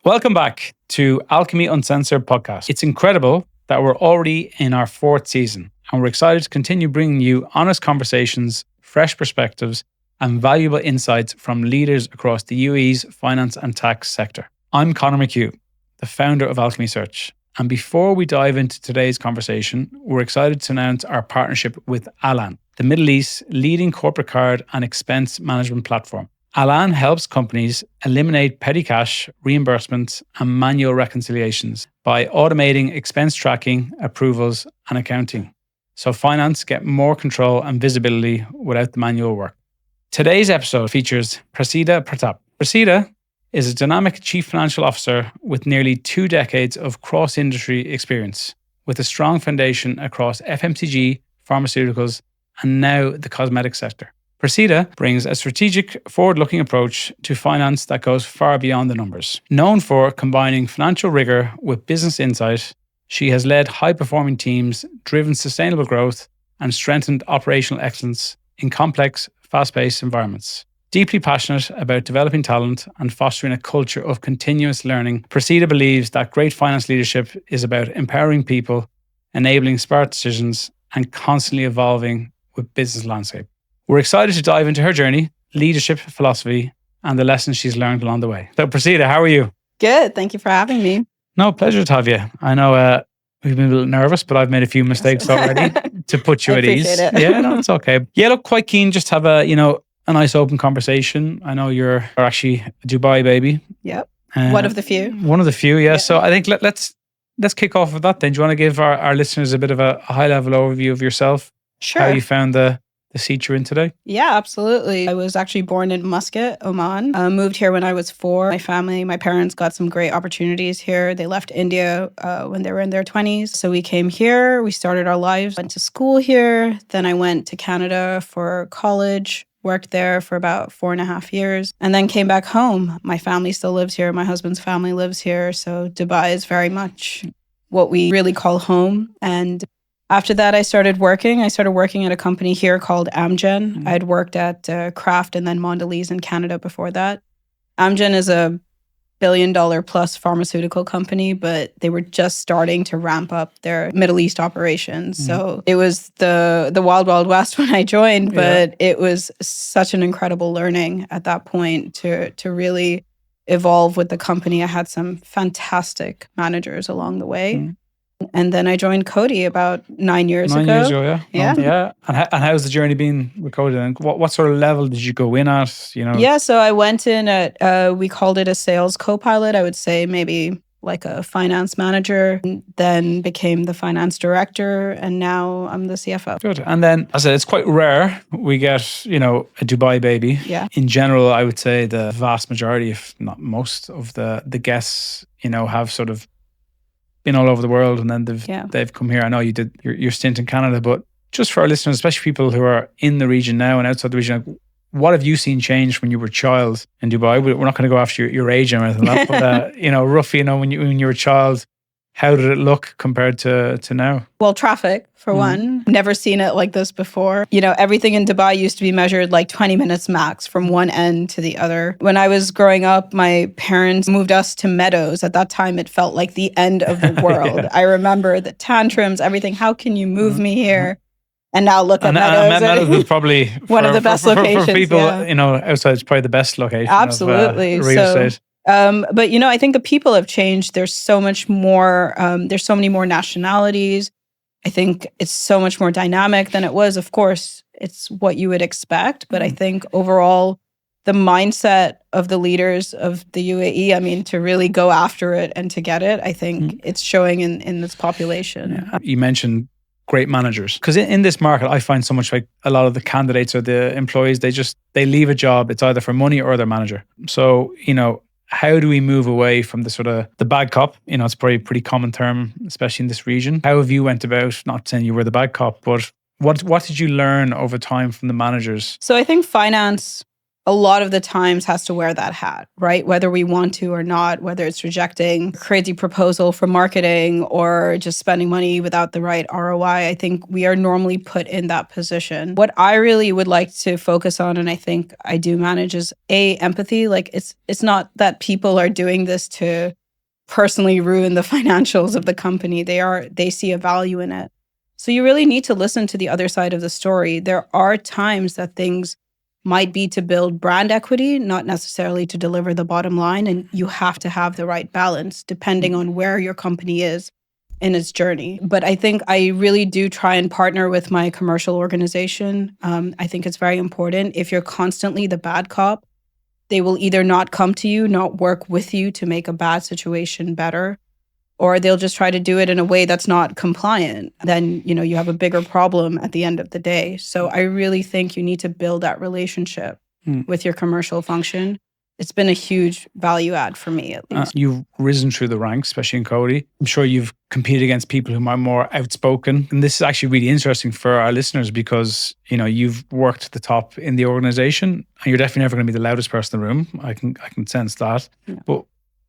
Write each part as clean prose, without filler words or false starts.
Welcome back to Alchemy Uncensored podcast. It's incredible that we're already in our 4th season, and we're excited to continue bringing you honest conversations, fresh perspectives, and valuable insights from leaders across the UAE's finance and tax sector. I'm Conor McHugh, the founder of Alchemy Search. And before we dive into today's conversation, we're excited to announce our partnership with Alan, the Middle East's leading corporate card and expense management platform. Alan helps companies eliminate petty cash, reimbursements, and manual reconciliations by automating expense tracking, approvals, and accounting. So finance get more control and visibility without the manual work. Today's episode features Prasidha Pratap. Prasidha is a dynamic chief financial officer with nearly 2 decades of cross-industry experience, with a strong foundation across FMCG, pharmaceuticals, and now the cosmetic sector. Prasidha brings a strategic, forward-looking approach to finance that goes far beyond the numbers. Known for combining financial rigor with business insight, she has led high-performing teams, driven sustainable growth, and strengthened operational excellence in complex, fast-paced environments. Deeply passionate about developing talent and fostering a culture of continuous learning, Prasidha believes that great finance leadership is about empowering people, enabling smart decisions, and constantly evolving with business landscape. We're excited to dive into her journey, leadership philosophy, and the lessons she's learned along the way. So Prasidha, how are you? Good. Thank you for having me. No, pleasure to have you. I know we've been a little nervous, but I've made a few mistakes already to put you at ease. It. Yeah, no, it's okay. Yeah, look, quite keen just to have a nice open conversation. I know you're actually a Dubai baby. Yep. One of the few. One of the few, yeah. So I think let's kick off with that then. Do you want to give our listeners a bit of a high-level overview of yourself? Sure. How you found the seat you're in today? Yeah, absolutely. I was actually born in Muscat, Oman. Moved here when I was 4. My parents got some great opportunities here. They left India when they were in their 20s. So we came here, we started our lives, went to school here. Then I went to Canada for college, worked there for about 4.5 years, and then came back home. My family still lives here. My husband's family lives here. So Dubai is very much what we really call home. And after that, I started working at a company here called Amgen. Mm-hmm. I'd worked at Kraft and then Mondelez in Canada before that. Amgen is a billion-dollar-plus pharmaceutical company, but they were just starting to ramp up their Middle East operations. Mm-hmm. So it was the wild, wild west when I joined, but It was such an incredible learning at that point to really evolve with the company. I had some fantastic managers along the way. Mm-hmm. And then I joined Coty about 9 years ago. 9 years ago, yeah. Yeah. Yeah. And how's the journey been with Coty? And what sort of level did you go in at? Yeah, so I went in at, we called it a sales co-pilot. I would say maybe like a finance manager, then became the finance director, and now I'm the CFO. Good. And then, as I said, it's quite rare we get, a Dubai baby. Yeah. In general, I would say the vast majority, if not most of the guests, have sort of been all over the world, and then they've come here. I know you did your stint in Canada, but just for our listeners, especially people who are in the region now and outside the region, what have you seen change when you were a child in Dubai? We're not going to go after your age or anything like that, but roughly, when you were a child, how did it look compared to now? Well, traffic, for one. Never seen it like this before. Everything in Dubai used to be measured like 20 minutes max from one end to the other. When I was growing up, my parents moved us to Meadows. At that time, it felt like the end of the world. Yeah. I remember the tantrums, everything. How can you move me here? And now look at Meadows. Meadows was probably one of the best locations. For people, outside, it's probably the best location. Absolutely. Of real estate. But I think the people have changed. There's so much more. There's so many more nationalities. I think it's so much more dynamic than it was. Of course, it's what you would expect. But I think overall, the mindset of the leaders of the UAE, to really go after it and to get it, I think it's showing in this population. Yeah. You mentioned great managers. Because in this market, I find so much like a lot of the candidates or the employees, they leave a job. It's either for money or their manager. So, how do we move away from the sort of the bad cop? It's probably a pretty common term, especially in this region. How have you went about, not saying you were the bad cop, but what did you learn over time from the managers? So I think finance a lot of the times has to wear that hat, right? Whether we want to or not, whether it's rejecting a crazy proposal for marketing or just spending money without the right ROI, I think we are normally put in that position. What I really would like to focus on, and I think I do manage, is empathy. Like it's not that people are doing this to personally ruin the financials of the company. They see a value in it. So you really need to listen to the other side of the story. There are times that things might be to build brand equity, not necessarily to deliver the bottom line. And you have to have the right balance depending on where your company is in its journey. But I think I really do try and partner with my commercial organization. I think it's very important. If you're constantly the bad cop, they will either not come to you, not work with you to make a bad situation better, or they'll just try to do it in a way that's not compliant. Then, you have a bigger problem at the end of the day. So I really think you need to build that relationship with your commercial function. It's been a huge value add for me, at least. You've risen through the ranks, especially in Cody. I'm sure you've competed against people who are more outspoken. And this is actually really interesting for our listeners because, you've worked at the top in the organization and you're definitely never going to be the loudest person in the room. I can sense that. Yeah. But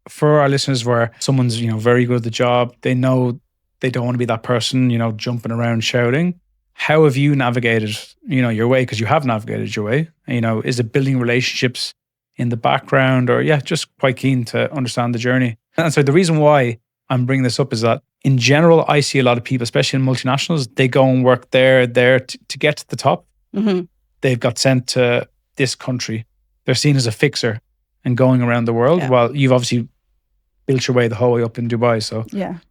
for our listeners where someone's, very good at the job, they know they don't want to be that person, jumping around shouting. How have you navigated, your way? Because you have navigated your way. Is it building relationships in the background or just quite keen to understand the journey? And so the reason why I'm bringing this up is that in general, I see a lot of people, especially in multinationals, they go and work there to get to the top. Mm-hmm. They've got sent to this country. They're seen as a fixer and going around the world. Yeah. While you've obviously built your way the whole way up in Dubai. So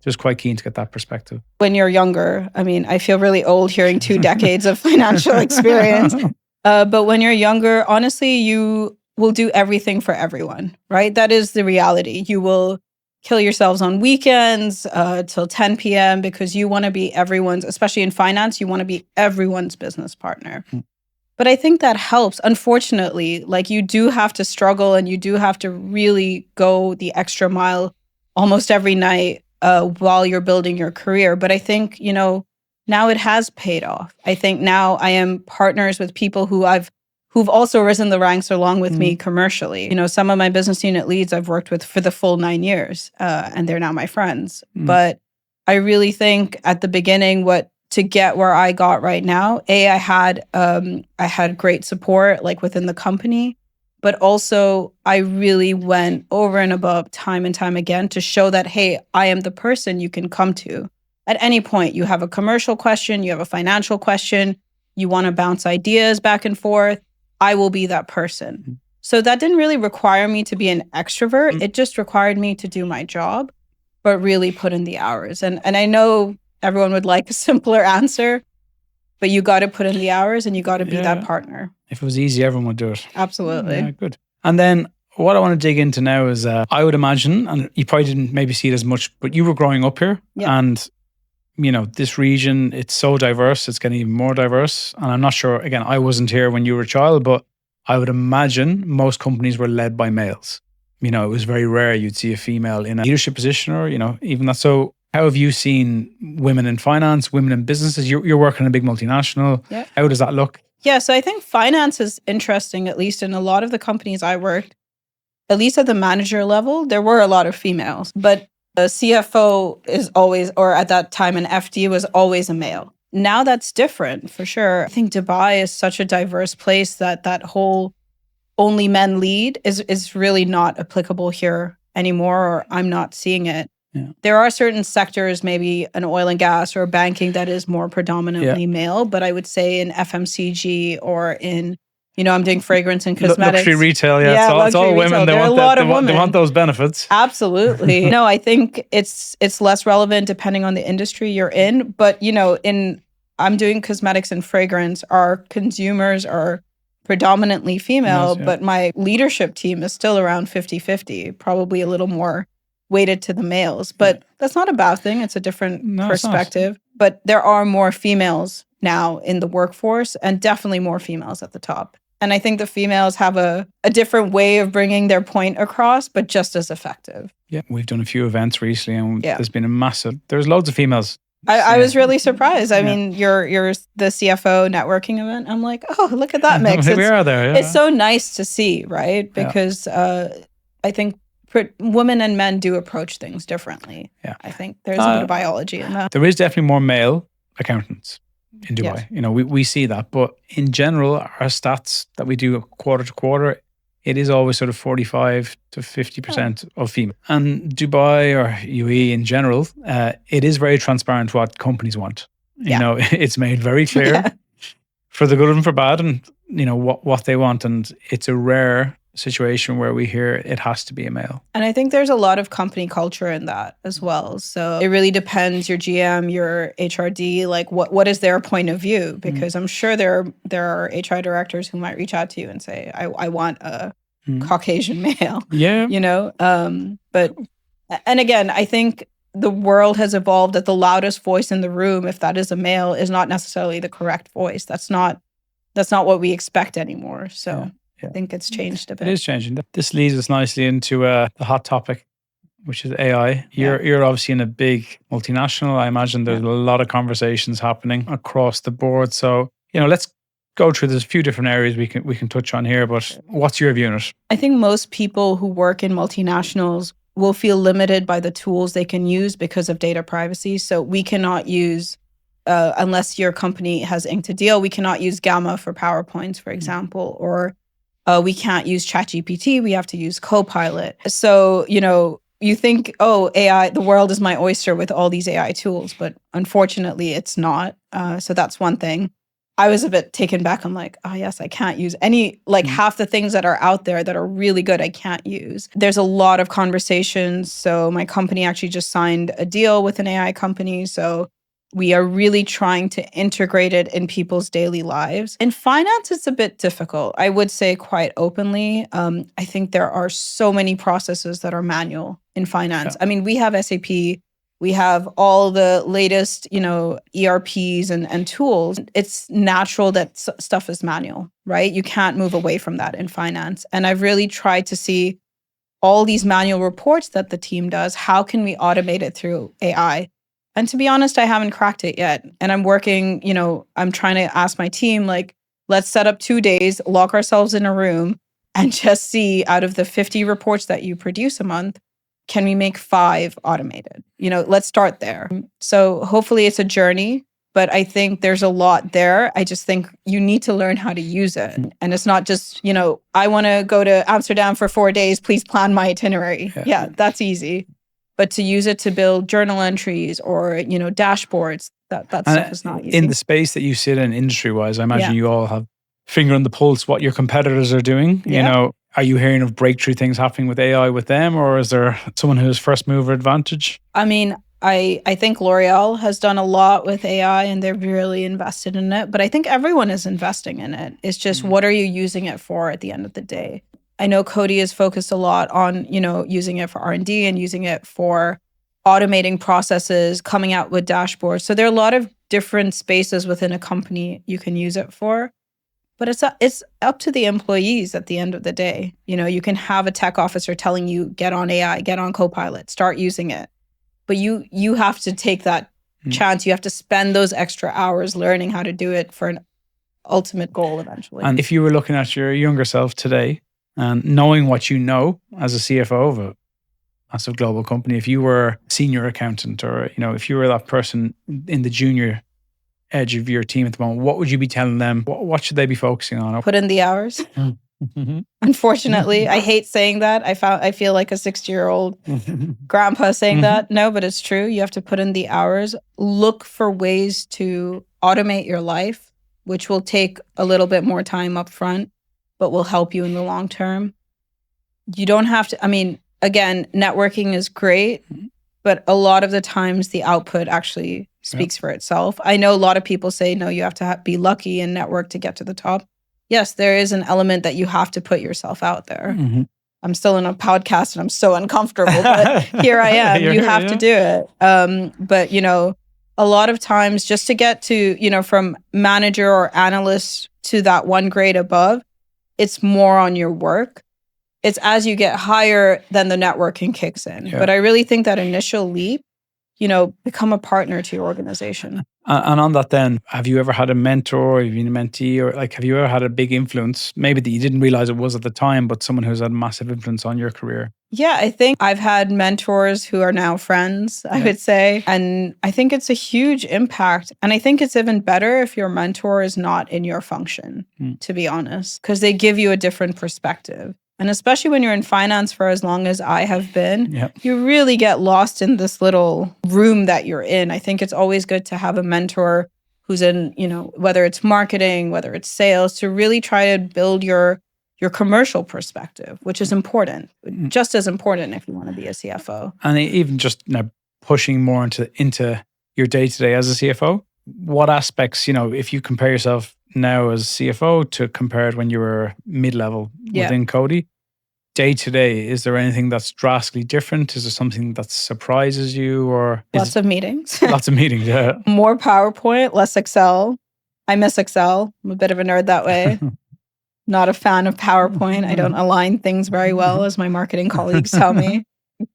just quite keen to get that perspective. When you're younger, I feel really old hearing 2 decades of financial experience. But when you're younger, honestly, you will do everything for everyone, right? That is the reality. You will kill yourselves on weekends till 10 p.m. because you want to be everyone's, especially in finance, you want to be everyone's business partner. But I think that helps. Unfortunately, you do have to struggle and you do have to really go the extra mile almost every night while you're building your career. But I think, now it has paid off. I think now I am partners with people who've also risen the ranks along with me commercially. Some of my business unit leads I've worked with for the full 9 years and they're now my friends. But I really think at the beginning, to get where I got right now, I had great support within the company, but also I really went over and above time and time again to show that, hey, I am the person you can come to at any point. You have a commercial question, you have a financial question, you want to bounce ideas back and forth, I will be that person. So that didn't really require me to be an extrovert. It just required me to do my job, but really put in the hours. And I know everyone would like a simpler answer, but you got to put in the hours and you got to be that partner. If it was easy, everyone would do it. Absolutely. Yeah, good. And then what I want to dig into now is I would imagine, and you probably didn't maybe see it as much, but you were growing up here and, this region, it's so diverse, it's getting even more diverse. And I'm not sure, again, I wasn't here when you were a child, but I would imagine most companies were led by males. It was very rare you'd see a female in a leadership position or, even that. So how have you seen women in finance, women in businesses? You're working in a big multinational. Yeah. How does that look? Yeah, so I think finance is interesting, at least in a lot of the companies I worked, at least at the manager level, there were a lot of females. But the CFO is always, or at that time an FD was always a male. Now that's different for sure. I think Dubai is such a diverse place that whole only men lead is really not applicable here anymore, or I'm not seeing it. Yeah. There are certain sectors, maybe an oil and gas or banking, that is more predominantly male. But I would say in FMCG or in, I'm doing fragrance and cosmetics. Luxury retail, it's all women. They want those benefits. Absolutely. No, I think it's less relevant depending on the industry you're in. But, I'm doing cosmetics and fragrance. Our consumers are predominantly female, but my leadership team is still around 50-50, probably a little more weighted to the males. But that's not a bad thing. It's a different perspective. But there are more females now in the workforce and definitely more females at the top. And I think the females have a different way of bringing their point across, but just as effective. Yeah, we've done a few events recently and there's been there's loads of females I was really surprised. I mean, you're the CFO networking event. I'm like, oh, look at that mix. We are there. Yeah. It's so nice to see, right? Because I think women and men do approach things differently. Yeah. I think there's a bit of biology in that. There is definitely more male accountants in Dubai. Yes. You know, we see that. But in general, our stats that we do quarter to quarter, it is always sort of 45 to 50% of female. And Dubai or UAE in general, it is very transparent what companies want. You know, it's made very clear for the good and for bad, and you know what they want. And it's a rare situation where we hear it has to be a male. And I think there's a lot of company culture in that as well. So it really depends, your GM, your HRD, like what is their point of view? Because I'm sure there are HR directors who might reach out to you and say, I want a Caucasian male. Yeah. You know? But and again, I think the world has evolved that the loudest voice in the room, if that is a male, is not necessarily the correct voice. That's not what we expect anymore. So I think it's changed a bit. It is changing. This leads us nicely into the hot topic, which is AI. You're obviously in a big multinational. I imagine there's a lot of conversations happening across the board. So, you know, let's go through. There's a few different areas we can touch on here, but what's your view on it? I think most people who work in multinationals will feel limited by the tools they can use because of data privacy. So we cannot use, unless your company has inked a deal, we cannot use Gamma for PowerPoints, for example, or we can't use ChatGPT. We have to use Copilot. So, you know, you think, oh, AI, the world is my oyster with all these AI tools, but unfortunately it's not. So that's one thing. I was a bit taken back. I'm like, oh yes, I can't use any, like half the things that are out there that are really good, I can't use. There's a lot of conversations. So my company actually just signed a deal with an AI company. So we are really trying to integrate it in people's daily lives. In finance, it's a bit difficult. I would say quite openly. I think there are so many processes that are manual in finance. I mean, we have SAP, we have all the latest, you know, ERPs and tools. It's natural that stuff is manual, right? You can't move away from that in finance. And I've really tried to see all these manual reports that the team does. How can we automate it through AI? And to be honest, I haven't cracked it yet. And I'm working, you know, I'm trying to ask my team, like, let's set up 2 days, lock ourselves in a room and just see out of the 50 reports that you produce a month, can we make 5 automated? You know, let's start there. So hopefully it's a journey, but I think there's a lot there. I just think you need to learn how to use it. And it's not just, you know, I want to go to Amsterdam for 4 days, please plan my itinerary. Yeah, that's easy. But to use it to build journal entries or, you know, dashboards, that stuff is not easy. In the space that you sit in industry-wise, I imagine you all have finger on the pulse what your competitors are doing. You know, are you hearing of breakthrough things happening with AI with them, or is there someone who has first mover advantage? I mean, I think L'Oreal has done a lot with AI and they're really invested in it. But I think everyone is investing in it. It's just what are you using it for at the end of the day? I know Cody is focused a lot on, you know, using it for R&D and using it for automating processes, coming out with dashboards. So there are a lot of different spaces within a company you can use it for. But it's up to the employees at the end of the day. You know, you can have a tech officer telling you, get on AI, get on Copilot, start using it. But you have to take that chance. You have to spend those extra hours learning how to do it for an ultimate goal eventually. And if you were looking at your younger self today, and knowing what you know as a CFO of a massive global company, if you were a senior accountant or, you know, if you were that person in the junior edge of your team at the moment, what would you be telling them? What should they be focusing on? Put in the hours. Unfortunately, I hate saying that. I feel like a 60-year-old grandpa saying that. No, but it's true. You have to put in the hours. Look for ways to automate your life, which will take a little bit more time up front, but will help you in the long term. You don't have to, I mean, again, networking is great, but a lot of the times the output actually speaks for itself. I know a lot of people say, no, you have to be lucky and network to get to the top. Yes, there is an element that you have to put yourself out there. I'm still in a podcast and I'm so uncomfortable, but here I am. You have to do it. But, you know, a lot of times just to get to, you know, from manager or analyst to that one grade above, it's more on your work. It's as you get higher, then the networking kicks in. But I really think that initial leap become a partner to your organization. And on that then, have you ever had a mentor, have you been a mentee, or like, have you ever had a big influence, maybe that you didn't realize it was at the time, but someone who's had massive influence on your career? Yeah, I think I've had mentors who are now friends, I would say. And I think it's a huge impact. And I think it's even better if your mentor is not in your function, to be honest, because they give you a different perspective. And especially when you're in finance for as long as I have been, you really get lost in this little room that you're in. I think it's always good to have a mentor who's in, whether it's marketing, whether it's sales, to really try to build your commercial perspective, which is important, just as important if you want to be a CFO. And even just pushing more into your day-to-day as a CFO, what aspects, if you compare yourself now as CFO to compare it when you were mid-level within Coty, day-to-day, is there anything that's drastically different? Is there something that surprises you? Or Lots of meetings. Lots of meetings, yeah. More PowerPoint, less Excel. I miss Excel. I'm a bit of a nerd that way. Not a fan of PowerPoint. I don't align things very well, as my marketing colleagues tell me.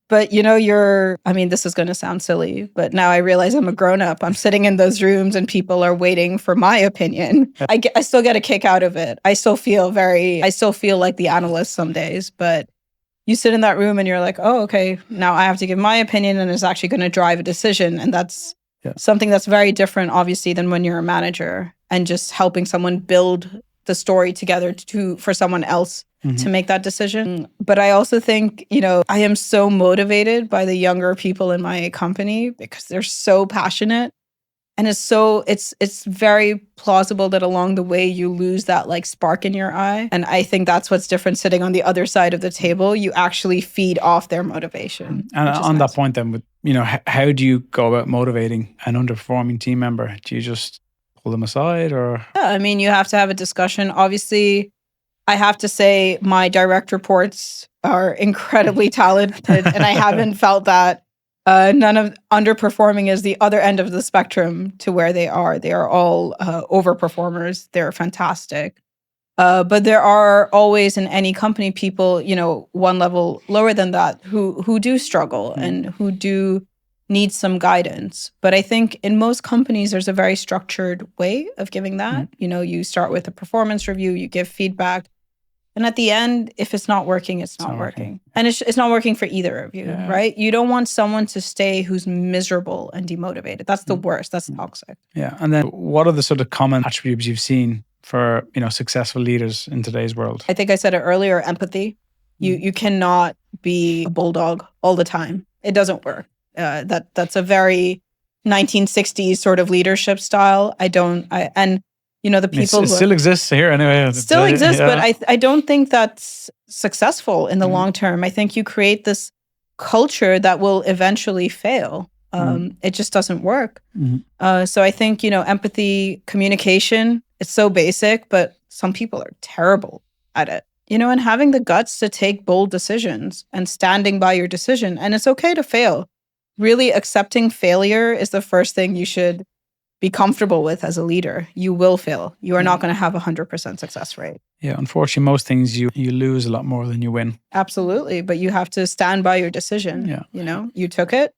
But this is going to sound silly, but now I realize I'm a grown-up. I'm sitting in those rooms and people are waiting for my opinion. I still get a kick out of it. I still feel like the analyst some days, but you sit in that room and you're like, oh, okay, now I have to give my opinion and it's actually going to drive a decision. And that's something that's very different, obviously, than when you're a manager and just helping someone build the story together for someone else to make that decision. But I also think, I am so motivated by the younger people in my company because they're so passionate. And it's very plausible that along the way you lose that like spark in your eye. And I think that's what's different sitting on the other side of the table. You actually feed off their motivation. And on that point then, how do you go about motivating an underperforming team member? Do you just pull them aside or? Yeah, you have to have a discussion. Obviously, I have to say my direct reports are incredibly talented and I haven't felt that none of underperforming is the other end of the spectrum to where they are. They are all overperformers. They're fantastic. But there are always in any company people, one level lower than that who do struggle and who do need some guidance. But I think in most companies, there's a very structured way of giving that. You start with a performance review, you give feedback. And at the end, if it's not working, it's not working. And it's not working for either of you, right? You don't want someone to stay who's miserable and demotivated. That's the worst. That's toxic. Yeah. And then what are the sort of common attributes you've seen for, successful leaders in today's world? I think I said it earlier, empathy. You cannot be a bulldog all the time. It doesn't work. That's a very 1960s sort of leadership style. The people it still exists here anyway. Still exists, but I don't think that's successful in the long term. I think you create this culture that will eventually fail. It just doesn't work. So I think, empathy, communication, it's so basic, but some people are terrible at it. And having the guts to take bold decisions and standing by your decision. And it's okay to fail. Really accepting failure is the first thing you should be comfortable with as a leader. You will fail. You are not going to have 100% success rate. Yeah, unfortunately, most things you lose a lot more than you win. Absolutely, but you have to stand by your decision. Yeah. You took it,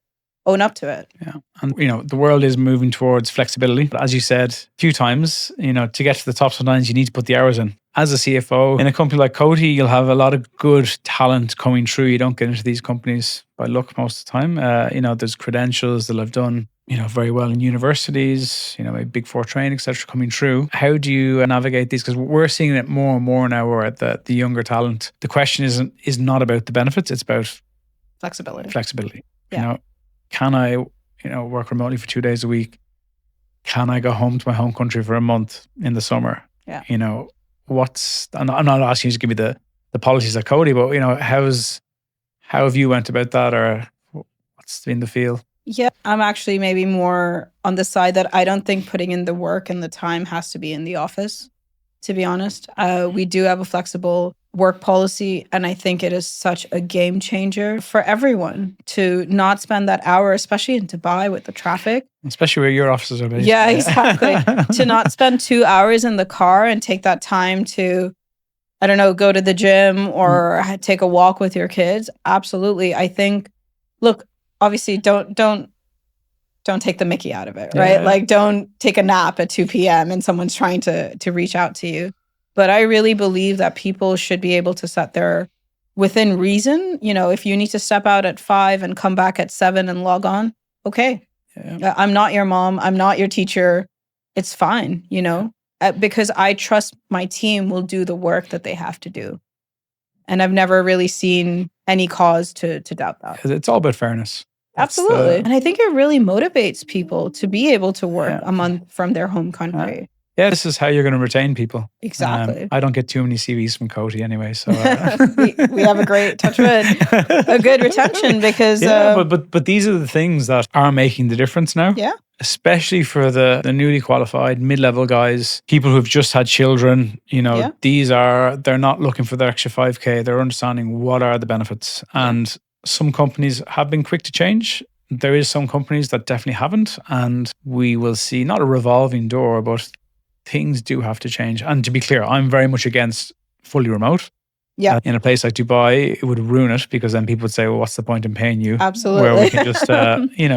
own up to it. Yeah, and the world is moving towards flexibility. But as you said a few times, to get to the top sometimes you need to put the hours in. As a CFO in a company like Coty, you'll have a lot of good talent coming through. You don't get into these companies by luck most of the time. There's credentials that have done very well in universities, maybe Big Four training, etc. coming through. How do you navigate these? Because we're seeing it more and more now where the younger talent, the question is not about the benefits, it's about flexibility. Yeah. Can I, work remotely for 2 days a week? Can I go home to my home country for a month in the summer? Yeah. I'm not asking you to give me the policies at Coty, but how have you went about that, or what's been the feel? Yeah, I'm actually maybe more on the side that I don't think putting in the work and the time has to be in the office, to be honest. We do have a flexible work policy, and I think it is such a game changer for everyone to not spend that hour, especially in Dubai with the traffic. Especially where your offices are based. Yeah, exactly. To not spend 2 hours in the car and take that time to, I don't know, go to the gym or take a walk with your kids. Absolutely. I think, look, obviously don't don't take the mickey out of it, right? Like, don't take a nap at 2 p.m. and someone's trying to reach out to you. But I really believe that people should be able to set their, within reason, if you need to step out at 5 and come back at 7 and log on, okay. Yeah. I'm not your mom. I'm not your teacher. It's fine, because I trust my team will do the work that they have to do. And I've never really seen any cause to doubt that. It's all about fairness. Absolutely. And I think it really motivates people to be able to work a month from their home country. Yeah, this is how you're going to retain people. Exactly. I don't get too many CVs from Coty anyway, so we have a great touch wood, a good retention because. But these are the things that are making the difference now. Yeah. Especially for the newly qualified mid-level guys, people who've just had children. They're not looking for their extra 5K. They're understanding what are the benefits, and some companies have been quick to change. There is some companies that definitely haven't, and we will see not a revolving door, but things do have to change. And to be clear, I'm very much against fully remote. Yeah. In a place like Dubai, it would ruin it because then people would say, well, what's the point in paying you? Absolutely. Where we can just,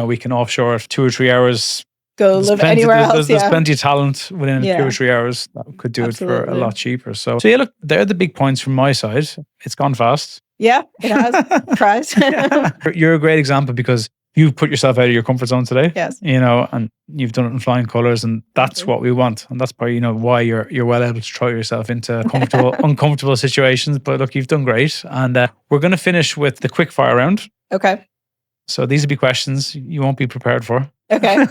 we can offshore it 2 or 3 hours. Go live anywhere else. There's plenty of talent within 2 or 3 hours that could do it for a lot cheaper. So yeah, look, they're the big points from my side. It's gone fast. Yeah, it has. Surprise. You're a great example because you've put yourself out of your comfort zone today. Yes. And you've done it in flying colours, and that's what we want. And that's probably, why you're well able to throw yourself into uncomfortable situations. But look, you've done great. And we're going to finish with the quick fire round. Okay. So these will be questions you won't be prepared for. Okay.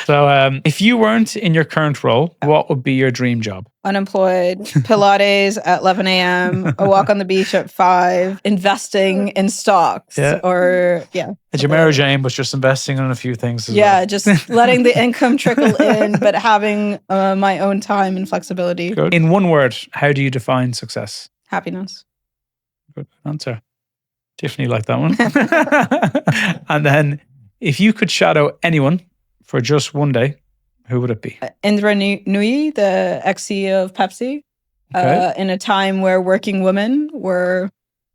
So if you weren't in your current role, what would be your dream job? Unemployed, Pilates at 11 a.m., a walk on the beach at 5, investing in stocks or, It's your Mary Jane, but just investing in a few things as well. Just letting the income trickle in, but having my own time and flexibility. Good. In one word, how do you define success? Happiness. Good answer. Tiffany liked that one. And then if you could shadow anyone for just one day, who would it be? Indra Nooyi, the ex-CEO of Pepsi, in a time where working women were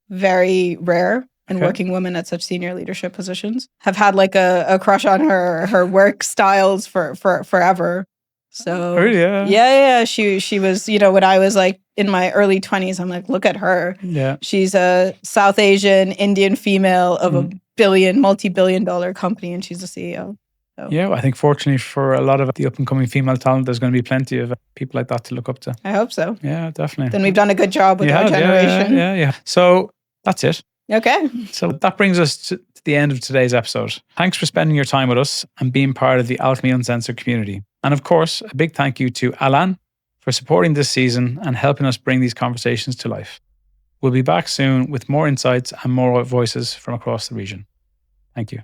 very rare and working women at such senior leadership positions. Have had like a crush on her work styles for forever. So really, yeah. She was, when I was like in my early 20s, I'm like, look at her. Yeah. She's a South Asian Indian female of a multi-billion-dollar company, and she's the CEO. So. Yeah, I think fortunately for a lot of the up-and-coming female talent, there's going to be plenty of people like that to look up to. I hope so. Yeah, definitely. Then we've done a good job with our generation. Yeah. So that's it. Okay. So that brings us to the end of today's episode. Thanks for spending your time with us and being part of the Alchemy Uncensored community. And of course, a big thank you to Alan for supporting this season and helping us bring these conversations to life. We'll be back soon with more insights and more voices from across the region. Thank you.